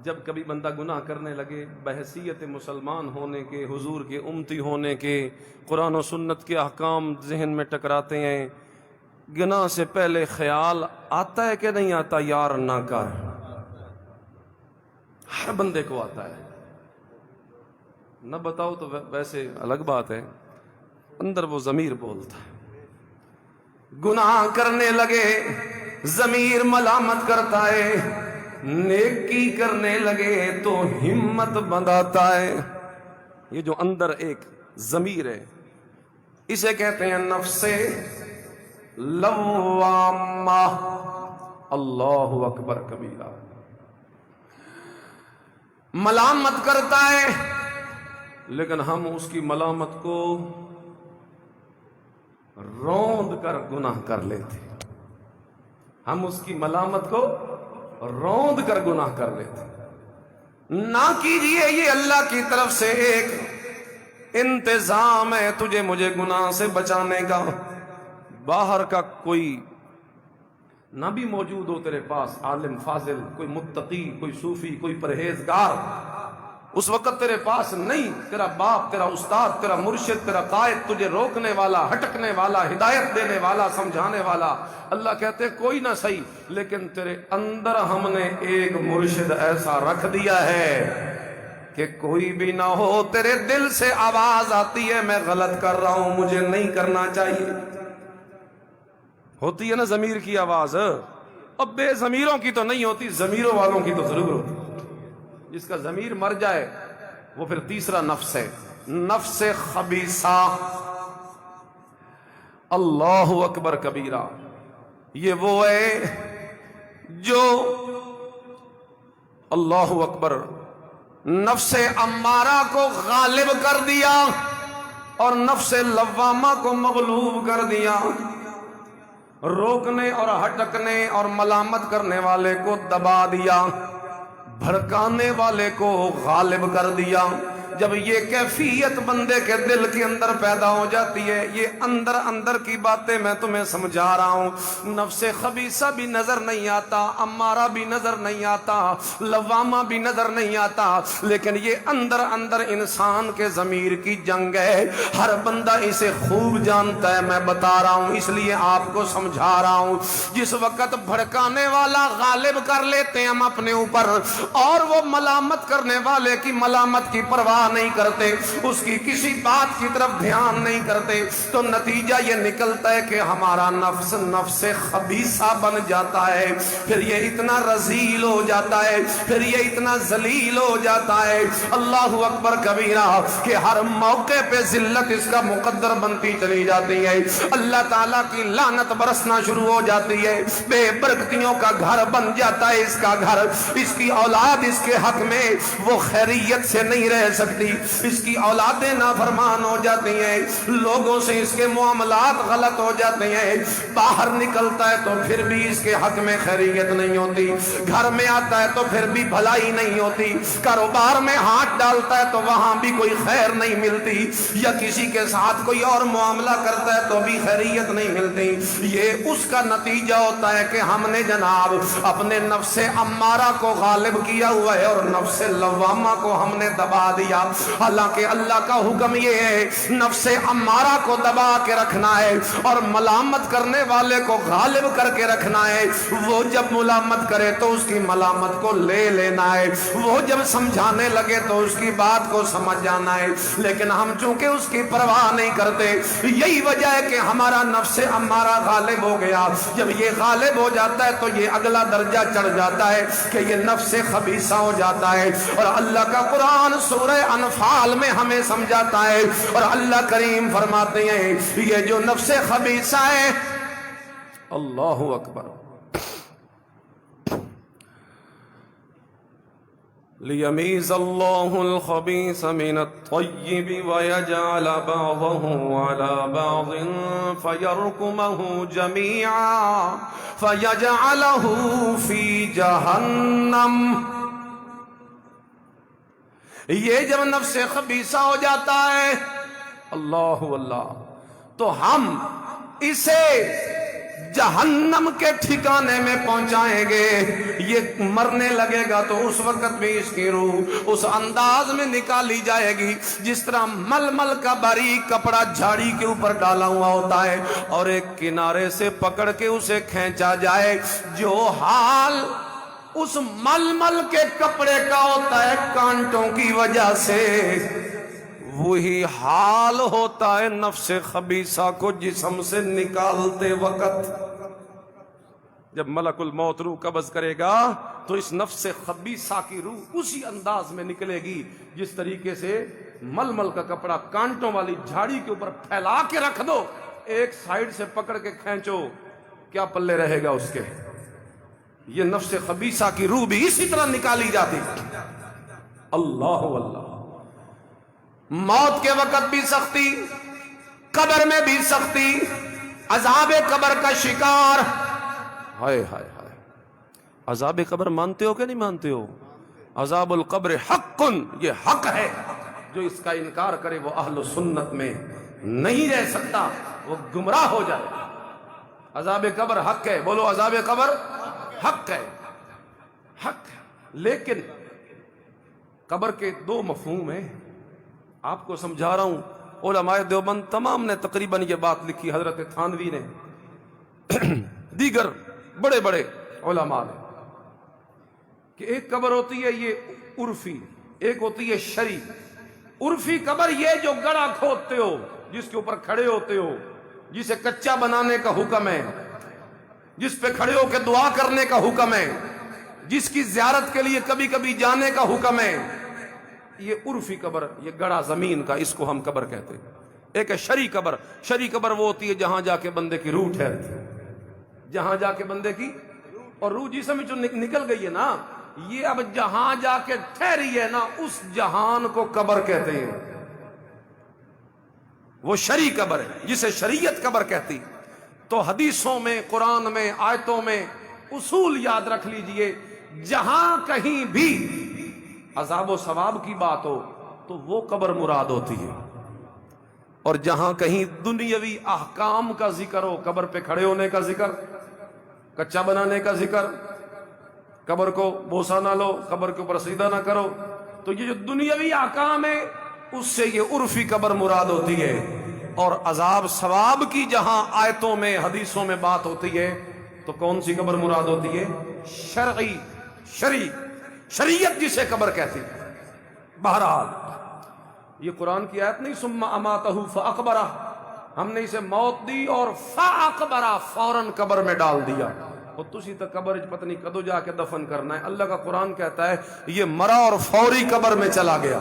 جب کبھی بندہ گناہ کرنے لگے بحیثیت مسلمان ہونے کے، حضور کے امتی ہونے کے، قرآن و سنت کے احکام ذہن میں ٹکراتے ہیں، گناہ سے پہلے خیال آتا ہے کہ نہیں آتا؟ یار نہ کر، ہر بندے کو آتا ہے، نہ بتاؤ تو ویسے الگ بات ہے، اندر وہ ضمیر بولتا ہے۔ گناہ کرنے لگے ضمیر ملامت کرتا ہے، نیکی کرنے لگے تو ہمت بندھاتا ہے۔ یہ جو اندر ایک ضمیر ہے، اسے کہتے ہیں نفس لوامہ۔ اللہ اکبر کبیرہ، ملامت کرتا ہے، لیکن ہم اس کی ملامت کو روند کر گناہ کر لیتے، ہم اس کی ملامت کو روند کر گناہ کر لیتے۔ نہ کیجئے، یہ اللہ کی طرف سے ایک انتظام ہے تجھے مجھے گناہ سے بچانے کا۔ باہر کا کوئی نہ بھی موجود ہو تیرے پاس، عالم فاضل، کوئی متقی، کوئی صوفی، کوئی پرہیزگار، اس وقت تیرے پاس نہیں، تیرا باپ، تیرا استاد، تیرا مرشد، تیرا قائد، تجھے روکنے والا، ہٹکنے والا، ہدایت دینے والا، سمجھانے والا، اللہ کہتے کوئی نہ صحیح، لیکن تیرے اندر ہم نے ایک مرشد ایسا رکھ دیا ہے کہ کوئی بھی نہ ہو، تیرے دل سے آواز آتی ہے میں غلط کر رہا ہوں، مجھے نہیں کرنا چاہیے۔ ہوتی ہے نا ضمیر کی آواز، اب بے ضمیروں کی تو نہیں ہوتی، ضمیروں والوں کی تو ضرور ہوتی۔ جس کا ضمیر مر جائے وہ پھر تیسرا نفس ہے، نفس خبیثہ۔ اللہ اکبر کبیرہ، یہ وہ ہے جو اللہ اکبر نفس امارہ کو غالب کر دیا اور نفس لوامہ کو مغلوب کر دیا، روکنے اور ہٹکنے اور ملامت کرنے والے کو دبا دیا، بھڑکانے والے کو غالب کر دیا۔ جب یہ کیفیت بندے کے دل کے اندر پیدا ہو جاتی ہے، یہ اندر اندر کی باتیں میں تمہیں سمجھا رہا ہوں، نفس خبیثہ بھی نظر نہیں آتا، امارہ بھی نظر نہیں آتا، لوامہ بھی نظر نہیں آتا، لیکن یہ اندر اندر انسان کے ضمیر کی جنگ ہے، ہر بندہ اسے خوب جانتا ہے، میں بتا رہا ہوں اس لیے آپ کو سمجھا رہا ہوں۔ جس وقت بھڑکانے والا غالب کر لیتے ہیں ہم اپنے اوپر، اور وہ ملامت کرنے والے کی ملامت کی پرواہ نہیں کرتے، اس کی کسی بات کی طرف دھیان نہیں کرتے، تو نتیجہ یہ نکلتا ہے کہ ہمارا نفس نفس خبیثہ بن جاتا ہے، پھر یہ اتنا رذیل ہو جاتا ہے، پھر یہ اتنا ذلیل ہو جاتا ہے، اللہ اکبر کبیرہ، کہ ہر موقع پہ ذلت اس کا مقدر بنتی چلی جاتی ہے، اللہ تعالیٰ کی لعنت برسنا شروع ہو جاتی ہے، بے برکتیوں کا گھر بن جاتا ہے اس کا گھر، اس کی اولاد اس کے حق میں وہ خیریت سے نہیں رہ سکتی، اس کی اولادیں نافرمان ہو جاتی ہیں، لوگوں سے اس کے معاملات غلط ہو جاتے ہیں، باہر نکلتا ہے تو پھر بھی اس کے حق میں خیریت نہیں ہوتی، گھر میں آتا ہے تو پھر بھی بھلائی نہیں ہوتی، کاروبار میں ہاتھ ڈالتا ہے تو وہاں بھی کوئی خیر نہیں ملتی، یا کسی کے ساتھ کوئی اور معاملہ کرتا ہے تو بھی خیریت نہیں ملتی۔ یہ اس کا نتیجہ ہوتا ہے کہ ہم نے جناب اپنے نفس امارہ کو غالب کیا ہوا ہے اور نفس لوامہ کو ہم نے دبا دیا، حالانکہ اللہ کا حکم یہ ہے نفس امارہ کو دبا کے رکھنا ہے اور ملامت کرنے والے کو غالب کر کے رکھنا ہے، وہ جب ملامت کرے تو اس کی ملامت کو لے لینا ہے، وہ جب سمجھانے لگے تو اس کی بات کو سمجھ جانا ہے، لیکن ہم چونکہ اس کی پرواہ نہیں کرتے، یہی وجہ ہے کہ ہمارا نفس امارہ غالب ہو گیا۔ جب یہ غالب ہو جاتا ہے تو یہ اگلا درجہ چڑھ جاتا ہے کہ یہ نفس خبیثہ ہو جاتا ہے، اور اللہ کا قرآن سورہ انفال میں ہمیں سمجھاتا ہے، اور اللہ کریم فرماتے ہیں یہ جو نفس خبیثہ ہے، اللہ اکبر، لیمیز اللہ الخبیث من الطیب ویجعل بعضه على بعض فیرکمه جمیعا فیجعله فی جہنم۔ یہ جب نفس خبیثہ ہو جاتا ہے اللہ اللہ تو ہم اسے جہنم کے ٹھکانے میں پہنچائیں گے، یہ مرنے لگے گا تو اس وقت بھی اس کی روح اس انداز میں نکالی جائے گی جس طرح ململ کا باریک کپڑا جھاڑی کے اوپر ڈالا ہوا ہوتا ہے اور ایک کنارے سے پکڑ کے اسے کھینچا جائے. جو حال اس ململ کے کپڑے کا ہوتا ہے کانٹوں کی وجہ سے، وہی حال ہوتا ہے نفس خبیثہ کو جسم سے نکالتے وقت. جب ملک الموت روح قبض کرے گا تو اس نفس خبیثہ کی روح اسی انداز میں نکلے گی جس طریقے سے ململ کا کپڑا کانٹوں والی جھاڑی کے اوپر پھیلا کے رکھ دو، ایک سائیڈ سے پکڑ کے کھینچو، کیا پلے رہے گا اس کے. یہ نفس خبیثہ کی روح بھی اسی طرح نکالی جاتی. اللہ اللہ. موت کے وقت بھی سختی، قبر میں بھی سختی، عذاب قبر کا شکار. ہائے ہائے ہائے. عذاب قبر مانتے ہو کہ نہیں مانتے ہو؟ عذاب القبر حق، یہ حق ہے. جو اس کا انکار کرے وہ اہل سنت میں نہیں رہ سکتا، وہ گمراہ ہو جائے. عذاب قبر حق ہے. بولو عذاب قبر حق ہے. حق ہے. لیکن قبر کے دو مفہوم ہیں، آپ کو سمجھا رہا ہوں. علماء دیوبند تمام نے تقریباً یہ بات لکھی، حضرت تھانوی نے، دیگر بڑے بڑے علماء نے، کہ ایک قبر ہوتی ہے یہ عرفی، ایک ہوتی ہے شرعی. عرفی قبر یہ جو گڑھا کھودتے ہو، جس کے اوپر کھڑے ہوتے ہو، جسے کچا بنانے کا حکم ہے، جس پہ کھڑے ہو کے دعا کرنے کا حکم ہے، جس کی زیارت کے لیے کبھی کبھی جانے کا حکم ہے، یہ عرفی قبر، یہ گڑھا زمین کا، اس کو ہم قبر کہتے ہیں. ایک ہے شرعی قبر. شرعی قبر وہ ہوتی ہے جہاں جا کے بندے کی روح ٹھہرتی ہے، جہاں جا کے بندے کی، اور روح جسم جو نکل گئی ہے نا، یہ اب جہاں جا کے ٹھہری ہے نا، اس جہان کو قبر کہتے ہیں. وہ شرعی قبر ہے جسے شریعت قبر کہتی. تو حدیثوں میں، قرآن میں، آیتوں میں اصول یاد رکھ لیجئے، جہاں کہیں بھی عذاب و ثواب کی بات ہو تو وہ قبر مراد ہوتی ہے، اور جہاں کہیں دنیاوی احکام کا ذکر ہو، قبر پہ کھڑے ہونے کا ذکر، کچا بنانے کا ذکر، قبر کو بوسا نہ لو، قبر کے اوپر سجدہ نہ کرو، تو یہ جو دنیاوی احکام ہے اس سے یہ عرفی قبر مراد ہوتی ہے. اور عذاب ثواب کی جہاں آیتوں میں، حدیثوں میں بات ہوتی ہے تو کون سی قبر مراد ہوتی ہے؟ شرعی، شریعت جسے قبر کہتی ہے. بہرحال یہ قرآن کی آیت نہیں، ثم اماتہ فاقبرہ، ہم نے اسے موت دی اور فاقبرہ، فوراً قبر میں ڈال دیا. اور تسی تو قبر پتہ نہیں کدو جا کے دفن کرنا ہے. اللہ کا قرآن کہتا ہے یہ مرا اور فوری قبر میں چلا گیا.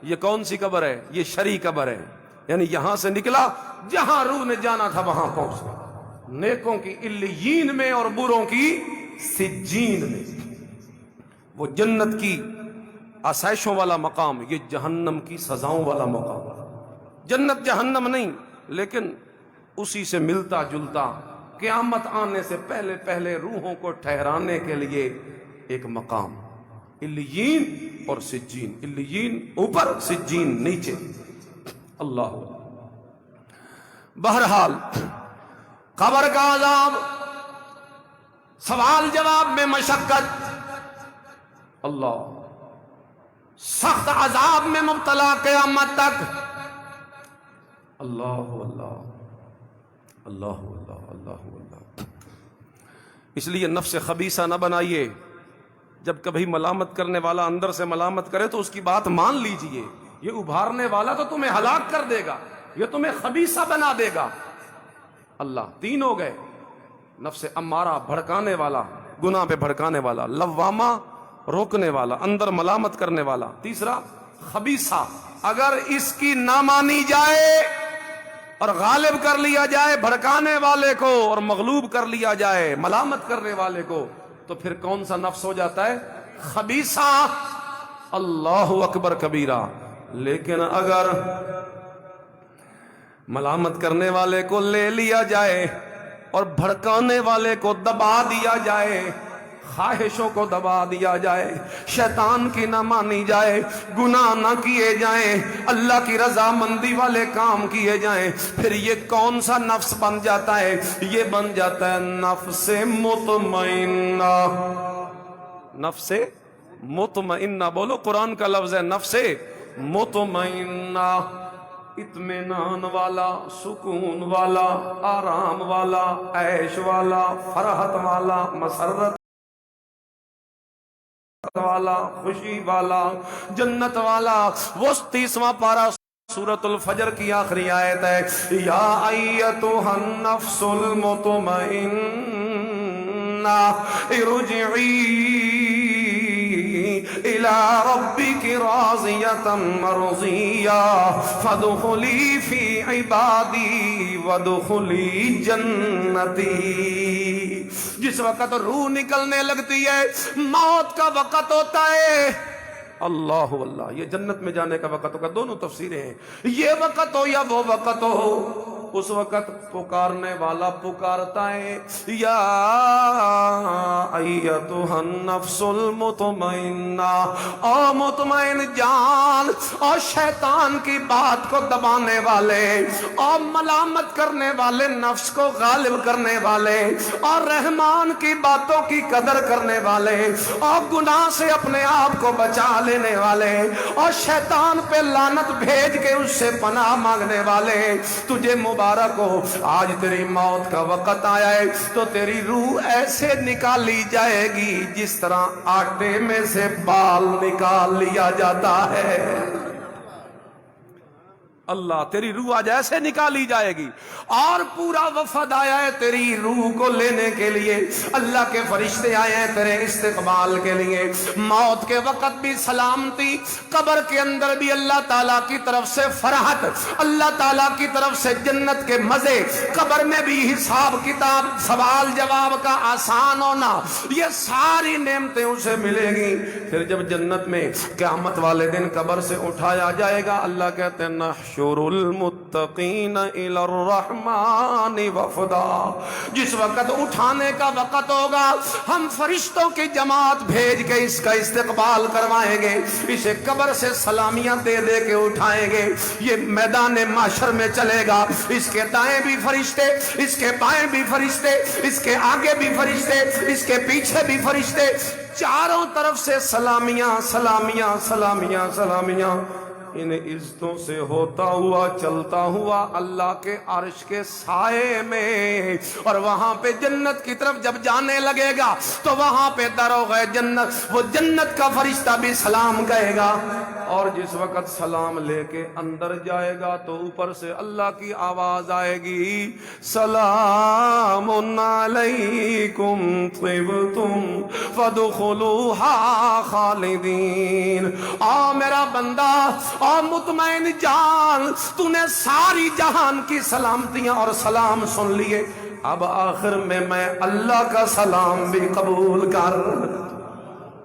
یہ کون سی قبر ہے؟ یہ شرعی قبر ہے. یعنی یہاں سے نکلا، جہاں روح نے جانا تھا وہاں پہنچ گیا. نیکوں کی علیین میں اور بروں کی سجین میں. وہ جنت کی آسائشوں والا مقام، یہ جہنم کی سزاؤں والا مقام. جنت جہنم نہیں، لیکن اسی سے ملتا جلتا، قیامت آنے سے پہلے پہلے روحوں کو ٹھہرانے کے لیے ایک مقام. علیین اور سجین، علیین اوپر، سجین نیچے. اللہ. بہرحال قبر کا عذاب، سوال جواب میں مشقت، اللہ، سخت عذاب میں مبتلا قیامت تک. اللہ اللہ اللہ اللہ اللہ اللہ. اس لیے نفس خبیثہ نہ بنائیے. جب کبھی ملامت کرنے والا اندر سے ملامت کرے تو اس کی بات مان لیجئے. یہ ابھارنے والا تو تمہیں ہلاک کر دے گا، یہ تمہیں خبیثہ بنا دے گا. اللہ. تین ہو گئے: نفس امارہ، بھڑکانے والا، گناہ پہ بھڑکانے والا; لوامہ، روکنے والا، اندر ملامت کرنے والا; تیسرا خبیثہ. اگر اس کی نہ مانی جائے اور غالب کر لیا جائے بھڑکانے والے کو، اور مغلوب کر لیا جائے ملامت کرنے والے کو، تو پھر کون سا نفس ہو جاتا ہے؟ خبیثہ. اللہ اکبر کبیرہ. لیکن اگر ملامت کرنے والے کو لے لیا جائے اور بھڑکانے والے کو دبا دیا جائے، خواہشوں کو دبا دیا جائے، شیطان کی نہ مانی جائے، گناہ نہ کیے جائیں، اللہ کی رضامندی والے کام کیے جائیں، پھر یہ کون سا نفس بن جاتا ہے؟ یہ بن جاتا ہے نفس مطمئنہ. نفس مطمئنہ، بولو قرآن کا لفظ ہے نفس مطمئنہ، اطمینان والا، سکون والا، آرام والا، عیش والا، فرحت والا، مسرت والا، خوشی والا، جنت والا۔ وہ 30واں پارہ سورۃ الفجر کی آخری آیت ہے، یا ایتھا النفس المطمئنہ ارجعی الی ربک راضیۃ مرضیہ فادخلی فی عبادی وادخلی جنتی۔ جس وقت روح نکلنے لگتی ہے، موت کا وقت ہوتا ہے، اللہ اللہ، یہ جنت میں جانے کا وقت ہوگا، دونوں تفسیریں ہیں، یہ وقت ہو یا وہ وقت ہو، اس وقت پکارنے والا پکارتا ہے، یا ایتھا النفس المطمئنہ، او مطمئن جان، اور شیطان کی بات کو دبانے والے، اور ملامت کرنے والے، نفس کو غالب کرنے والے، اور رحمان کی باتوں کی قدر کرنے والے، اور گناہ سے اپنے آپ کو بچا لینے والے، اور شیطان پہ لعنت بھیج کے اس سے پناہ مانگنے والے، تجھے مبارک ہو، آج تیری موت کا وقت آیا ہے، تو تیری روح ایسے نکالی جائے گی جس طرح آٹے میں سے بال نکال لیا جاتا ہے۔ اللہ، تیری روح آج ایسے نکالی جائے گی، اور پورا وفد آیا ہے تیری روح کو لینے کے لیے، اللہ کے فرشتے آئے ہیں تیرے استقبال کے لیے۔ موت کے وقت بھی سلامتی، قبر کے اندر بھی اللہ تعالیٰ کی طرف سے فرحت، اللہ تعالیٰ کی طرف سے جنت کے مزے، قبر میں بھی حساب کتاب، سوال جواب کا آسان ہونا، یہ ساری نعمتیں اسے ملے گی۔ پھر جب جنت میں قیامت والے دن قبر سے اٹھایا جائے گا، اللہ کہتے ہیں نحشر المتقین الی الرحمن وفدا، جس وقت اٹھانے کا وقت ہوگا، ہم فرشتوں کی جماعت بھیج کے اس کا استقبال کروائیں گے، اسے قبر سے سلامیاں دے دے کے اٹھائیں گے، یہ میدان محشر میں چلے گا، اس کے دائیں بھی فرشتے، اس کے بائیں بھی فرشتے، اس کے آگے بھی فرشتے، اس کے پیچھے بھی فرشتے، چاروں طرف سے سلامیاں سلامیاں سلامیاں سلامیاں، ان عزتوں سے ہوتا ہوا چلتا ہوا اللہ کے عرش کے سائے میں، اور وہاں پہ جنت کی طرف جب جانے لگے گا تو وہاں پہ دروغ جنت، وہ جنت کا فرشتہ بھی سلام کہے گا، اور جس وقت سلام لے کے اندر جائے گا تو اوپر سے اللہ کی آواز آئے گی، سلام علیکم طبتم فادخلوها خالدین۔ آ میرا بندہ، اور مطمئن جان، تو نے ساری جہان کی سلامتیاں اور سلام سن لیے، اب آخر میں اللہ کا سلام بھی قبول کر۔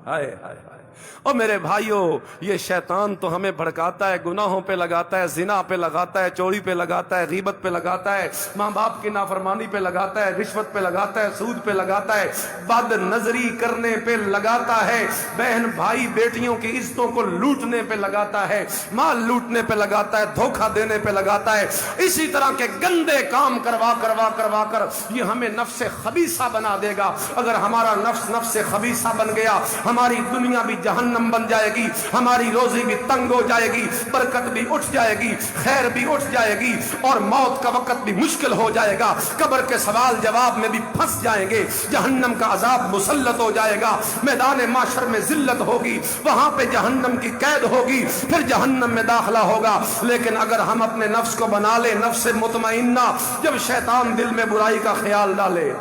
ہائے ہائے ہائے، اور میرے بھائیوں، یہ شیطان تو ہمیں بھڑکاتا ہے، گناہوں پہ لگاتا ہے، زنا پہ لگاتا ہے، چوری پہ لگاتا ہے، غیبت پہ لگاتا ہے، ماں باپ کی نافرمانی پہ لگاتا ہے، رشوت پہ لگاتا ہے، سود پہ لگاتا ہے، بد نظری کرنے پہ لگاتا ہے، بہن بھائی بیٹیوں کی عزتوں کو لوٹنے پہ لگاتا ہے، مال لوٹنے پہ لگاتا ہے، دھوکہ دینے پہ لگاتا ہے، اسی طرح کے گندے کام کروا کر یہ ہمیں نفس خبیثہ بنا دے گا۔ اگر ہمارا نفس خبیثہ بن گیا، ہماری دنیا بھی جہنم بن جائے گی، ہماری روزی بھی تنگ ہو جائے گی، برکت بھی اٹھ جائے گی، خیر بھی اٹھ جائے گی، اور موت کا وقت بھی مشکل ہو جائے گا، قبر کے سوال جواب میں بھی پھنس جائیں گے، جہنم کا عذاب مسلط ہو جائے گا، میدان محشر میں ذلت ہوگی، وہاں پہ جہنم کی قید ہوگی، پھر جہنم میں داخلہ ہوگا۔ لیکن اگر ہم اپنے نفس کو بنا لیں نفس مطمئنہ، جب شیطان دل میں برائی کا خیال ڈالے،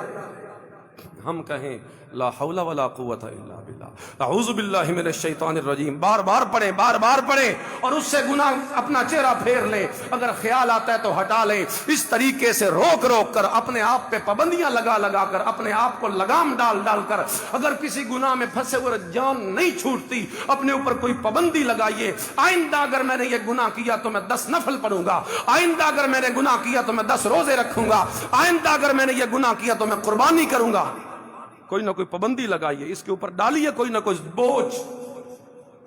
ہم کہیں لا حول ولا قوت الا باللہ، اعوذ باللہ من الشیطان الرجیم، بار بار پڑھیں اور اس سے گناہ اپنا چہرہ پھیر لیں، اگر خیال آتا ہے تو ہٹا لیں، اس طریقے سے روک کر اپنے آپ پہ پابندیاں لگا کر، اپنے آپ کو لگام ڈال کر، اگر کسی گناہ میں پھنسے ہوئے جان نہیں چھوٹتی، اپنے اوپر کوئی پابندی لگائیے، آئندہ اگر میں نے یہ گناہ کیا تو میں 10 نفل پڑھوں گا، آئندہ اگر میں نے گناہ کیا تو میں 10 روزے رکھوں گا، آئندہ اگر میں نے یہ گناہ کیا تو میں قربانی کروں گا۔ کوئی نہ کوئی پابندی لگائیے، اس کے اوپر ڈالیے کوئی نہ کوئی بوجھ۔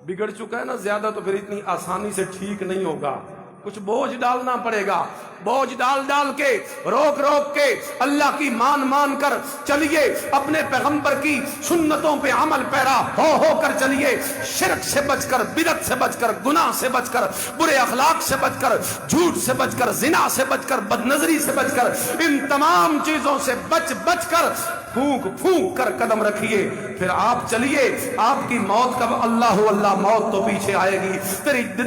بگڑ چکا ہے نا زیادہ، تو پھر اتنی آسانی سے ٹھیک نہیں ہوگا، کچھ بوجھ ڈالنا پڑے گا۔ بوجھ ڈال ڈال کے، روک روک کے، اللہ کی مان کر چلیے، اپنے پیغمبر کی سنتوں پہ عمل پیرا ہو کر چلیے، شرک سے بچ کر، بدعت سے بچ کر، گناہ سے بچ کر، برے اخلاق سے بچ کر، جھوٹ سے بچ کر، زنا سے بچ کر، بد نظری سے بچ کر، ان تمام چیزوں سے بچ کر پھونک کر قدم رکھیے، پھر آپ چلیے۔ آپ کی موت کب؟ اللہ موت تو پیچھے آئے گی،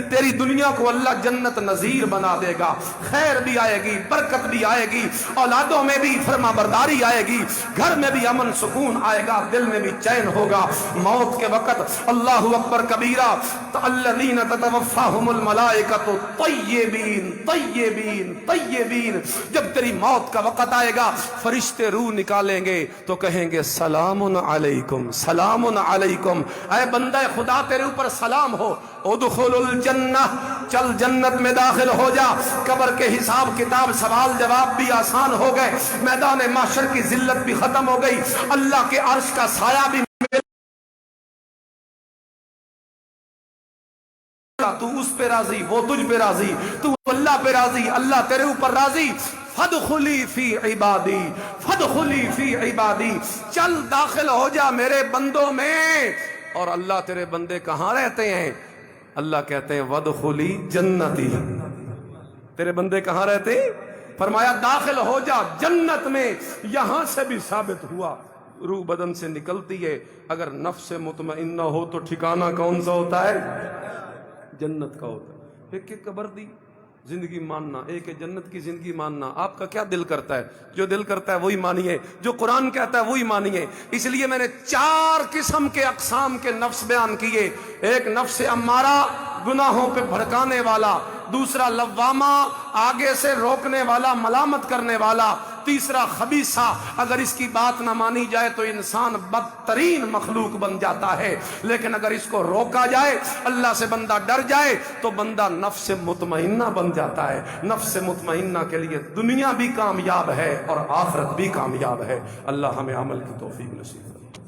تیری دنیا کو اللہ جنت نظیر بنا دے گا، خیر بھی آئے گی، برکت بھی آئے گی، اولادوں میں بھی فرما برداری آئے گی، گھر میں بھی امن سکون آئے گا، دل میں بھی چین ہوگا۔ موت کے وقت اللہ اکبر کبیرہ، الذین تتوفاہم الملائکۃ طیبین طیبین طیبین، جب تیری موت کا وقت آئے گا فرشتے روح نکالیں گے تو کہیں گے سلام علیکم، سلام علیکم، اے بندہ خدا تیرے اوپر سلام ہو، ادخل الجنہ، چل جنت میں داخل ہو جا۔ قبر کے حساب کتاب سوال جواب بھی آسان ہو گئے، میدان محشر کی ذلت بھی ختم ہو گئی، اللہ کے عرش کا سایہ بھی تو اس پہ راضی، وہ تجھ پہ راضی، تو اللہ پہ راضی، اللہ تیرے اوپر راضی۔ فادخلی فی عبادی، فادخلی فی عبادی، چل داخل ہو جا میرے بندوں میں۔ اور اللہ تیرے بندے کہاں رہتے ہیں؟ اللہ کہتے ہیں وادخلی جنتی، تیرے بندے کہاں رہتے ہیں؟ فرمایا داخل ہو جا جنت میں۔ یہاں سے بھی ثابت ہوا روح بدن سے نکلتی ہے، اگر نفس مطمئنہ ہو تو ٹھکانہ کون سا ہوتا ہے؟ جنت کا ہوتا ہے۔ ایک قبر دی زندگی ماننا، ایک ہے جنت کی زندگی ماننا۔ آپ کا کیا دل کرتا ہے؟ جو دل کرتا ہے وہی مانیے، جو قرآن کہتا ہے وہی مانیے۔ اس لیے میں نے 4 قسم کے اقسام کے نفس بیان کیے۔ ایک نفس امارہ، گناہوں پہ بھڑکانے والا، دوسرا لوامہ، آگے سے روکنے والا، ملامت کرنے والا، تیسرا خبیثہ، اگر اس کی بات نہ مانی جائے تو انسان بدترین مخلوق بن جاتا ہے، لیکن اگر اس کو روکا جائے، اللہ سے بندہ ڈر جائے تو بندہ نفس مطمئنہ بن جاتا ہے۔ نفس مطمئنہ کے لیے دنیا بھی کامیاب ہے اور آخرت بھی کامیاب ہے۔ اللہ ہمیں عمل کی توفیق نصیب کرے۔